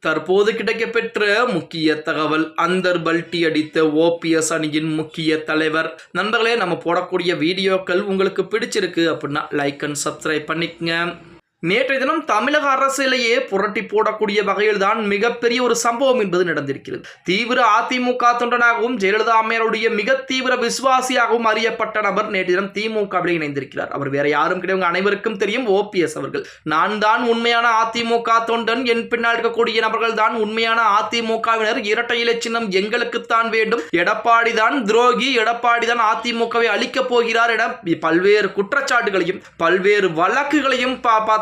தற்போது கிடைக்கப்பெற்ற முக்கிய தகவல், அந்தர் பல்டி அடித்த ஓபிஎஸ் அணியின் முக்கிய தலைவர். நண்பர்களே, நம்ம போடக்கூடிய வீடியோக்கள் உங்களுக்கு பிடிச்சிருக்கு அப்படின்னா லைக் அண்ட் சப்ஸ்கிரைப் பண்ணிக்கங்க. நேற்றைய தினம் தமிழக அரசியலையே புரட்டி போடக்கூடிய வகையில் தான் மிகப்பெரிய ஒரு சம்பவம் என்பது நடந்திருக்கிறது. தீவிர அதிமுக தொண்டனாகவும் ஜெயலலிதா அம்மையாருடைய மிக தீவிர விசுவாசியாகவும் அறியப்பட்ட நபர் நேற்று தினம் திமுகவில் இணைந்திருக்கிறார். அவர் வேற யாரும் கிடையாது, அனைவருக்கும் தெரியும், ஓபிஎஸ் அவர்கள். நான் தான் உண்மையான அதிமுக தொண்டன், என் பின்னால் இருக்கக்கூடிய நபர்கள் தான் உண்மையான அதிமுகவினர், இரட்டை இலை சின்னம் எங்களுக்குத்தான் வேண்டும், எடப்பாடி தான் துரோகி, எடப்பாடி தான் அதிமுகவை அழிக்கப் போகிறார் என பல்வேறு குற்றச்சாட்டுகளையும் பல்வேறு வழக்குகளையும்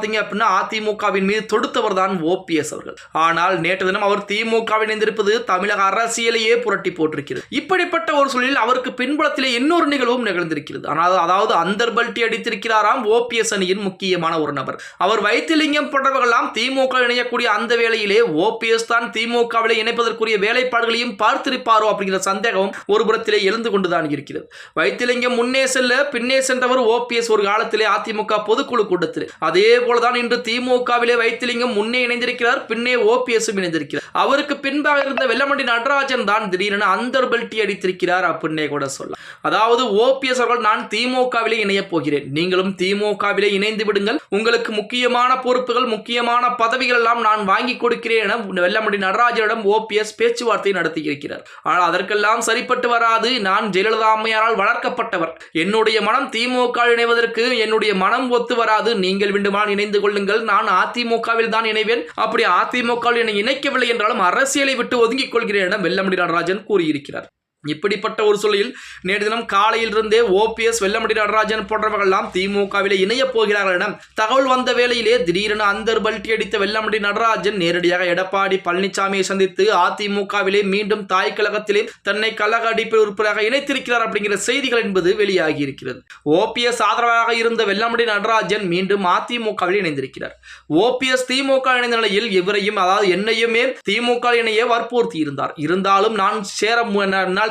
அப்படின்னா அதிமுகவின் மீது தொடுத்தவர் தான் ஓபிஎஸ் அவர்கள். ஆனால் நேற்று தினம் அவர் திமுகவில் இணைந்திருப்பது தமிழக அரசியலையே புரட்டி போட்டிருக்கிறது. இப்படிப்பட்ட ஒரு சூழலில் அவருக்கு பின்புலத்திலே இன்னொரு நிகழ்வும் நிகழ்ந்திருக்கிறது. அதாவது அந்தர் பல்டி அடித்திருக்கிறாராம் ஓபிஎஸ் அணியின் முக்கியமான ஒரு நபர். அவர் வைத்திலிங்கம் போன்றவர்களாம் திமுக இணையக்கூடிய அந்த வேளையிலே ஓபிஎஸ் தான் திமுகவில் இணைப்பதற்குரிய வேலைப்பாடுகளையும் பார்த்திருப்பாரோ அப்படிங்கிற சந்தேகம் ஒரு புறத்திலே எழுந்து கொண்டுதான் இருக்கிறது. வைத்திலிங்கம் முன்னே செல்ல பின்னே சென்றவர் ஓபிஎஸ் ஒரு காலத்திலே அதிமுக பொதுக்குழு கூட்டத்தில். அதே போலதான் இன்று திமுகவிலே வைத்திலிங்கம் முன்னே இணைந்திருக்கிறார், பின்னே ஓபிஎஸ் இணைந்திருக்கிறார். அவருக்கு பின்பாக இருந்த வெல்லமண்டி நடராஜன் தான் திடீரென அந்தர் பல்டி அடித்திருக்கிறார் அப்படின்னே கூட சொல்லலாம். அதாவது ஓபிஎஸ் அவர்கள், நான் திமுகவிலே இணைய போகிறேன், நீங்களும் திமுகவிலே இணைந்து விடுங்கள், உங்களுக்கு முக்கியமான பொறுப்புகள் முக்கியமான பதவிகள் எல்லாம் நான் வாங்கி கொடுக்கிறேன் என வெல்லமண்டி நடராஜனிடம் ஓபிஎஸ் பேச்சுவார்த்தை நடத்தி இருக்கிறார். ஆனால் அதற்கெல்லாம் சரிப்பட்டு வராது. நான் ஜெயலலிதா அம்மையாரால் வளர்க்கப்பட்டவர், என்னுடைய மனம் திமுக இணைவதற்கு என்னுடைய மனம் ஒத்து வராது, நீங்கள் வேண்டுமானால் இணைந்து கொள்ளுங்கள், நான் அதிமுகவில் தான் இணைவேன், அப்படி அதிமுகவில் என்னை இணைக்கவில்லை என்றாலும் அரசியலை விட்டு ஒதுங்கிக் கொள்கிறேன் என வெல்லமண்டி நடராஜன் கூறியிருக்கிறார். இப்படிப்பட்ட ஒரு சூழலில் நேற்று தினம் காலையிலிருந்தே ஓபிஎஸ் வெல்லமண்டி நடராஜன் போன்றவர்கள் எல்லாம் திமுகவிலே இணைய போகிறார்கள் என தகவல் வந்த வேளையிலே திடீரென அந்தர் பல்டி அடித்த வெல்லமண்டி நடராஜன் நேரடியாக எடப்பாடி பழனிசாமியை சந்தித்து அதிமுகவிலே மீண்டும் தாய் கழகத்திலே தன்னை கழக அடிப்படை உறுப்பினராக இணைத்திருக்கிறார் அப்படிங்கிற செய்திகள் என்பது வெளியாகி இருக்கிறது. ஓபிஎஸ் ஆதரவாக இருந்த வெல்லமண்டி நடராஜன் மீண்டும் அதிமுகவில் இணைந்திருக்கிறார். ஓபிஎஸ் திமுக இணைந்த நிலையில் இவரையும், அதாவது என்னையுமே திமுக இணைய வற்புறுத்தி இருந்தாலும் நான் சேர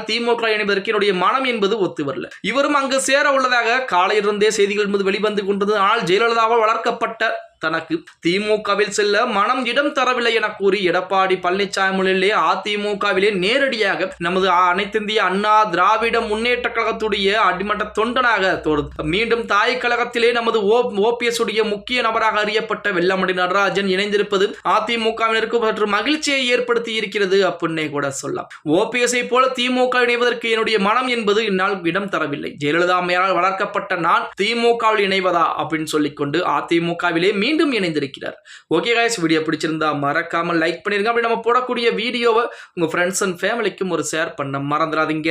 திமுக இணைவதற்கு என்னுடைய மனம் என்பது ஒத்து வரல. இவரும் அங்கு சேர உள்ளதாக காலையிலிருந்தே செய்திகள் என்பது வெளிவந்து கொண்டது. ஆனால் ஜெயலலிதாவால் வளர்க்கப்பட்ட தனக்கு திமுகவில் செல்ல மனம் இடம் தரவில்லை என கூறி எடப்பாடி பழனிசாமி அதிமுகவிலே நேரடியாக நமது அனைத்திந்திய அண்ணா திராவிட முன்னேற்ற கழகத்துடைய அடிமட்ட தொண்டனாக மீண்டும் தாய் கழகத்திலே நமது ஓபிஎஸ் உடைய முக்கிய நபராக அறியப்பட்ட வெல்லமண்டி நடராஜன் இணைந்திருப்பது அதிமுகவினருக்கு சற்று மகிழ்ச்சியை ஏற்படுத்தி இருக்கிறது அப்படின்னே கூட சொல்லலாம். ஓபிஎஸ்ஐ போல திமுக இணைவதற்கு என்னுடைய மனம் என்பது என்னால் இடம் தரவில்லை, ஜெயலலிதா அம்மையாரால் வளர்க்கப்பட்ட நான் திமுகவில் இணைவதா அப்படின்னு சொல்லிக்கொண்டு அதிமுகவிலே மீண்டும் இணைந்திருக்கிறார். ஓகே गाइस, வீடியோ பிடிச்சிருந்தா மறக்காம லைக் பண்ணிருங்க. அப்படி நம்ம போடக்கூடிய வீடியோவை உங்க ஃப்ரெண்ட்ஸ் அண்ட் ஃபேமிலிக்கும் ஒரு ஷேர் பண்ண மறந்துடாதீங்க.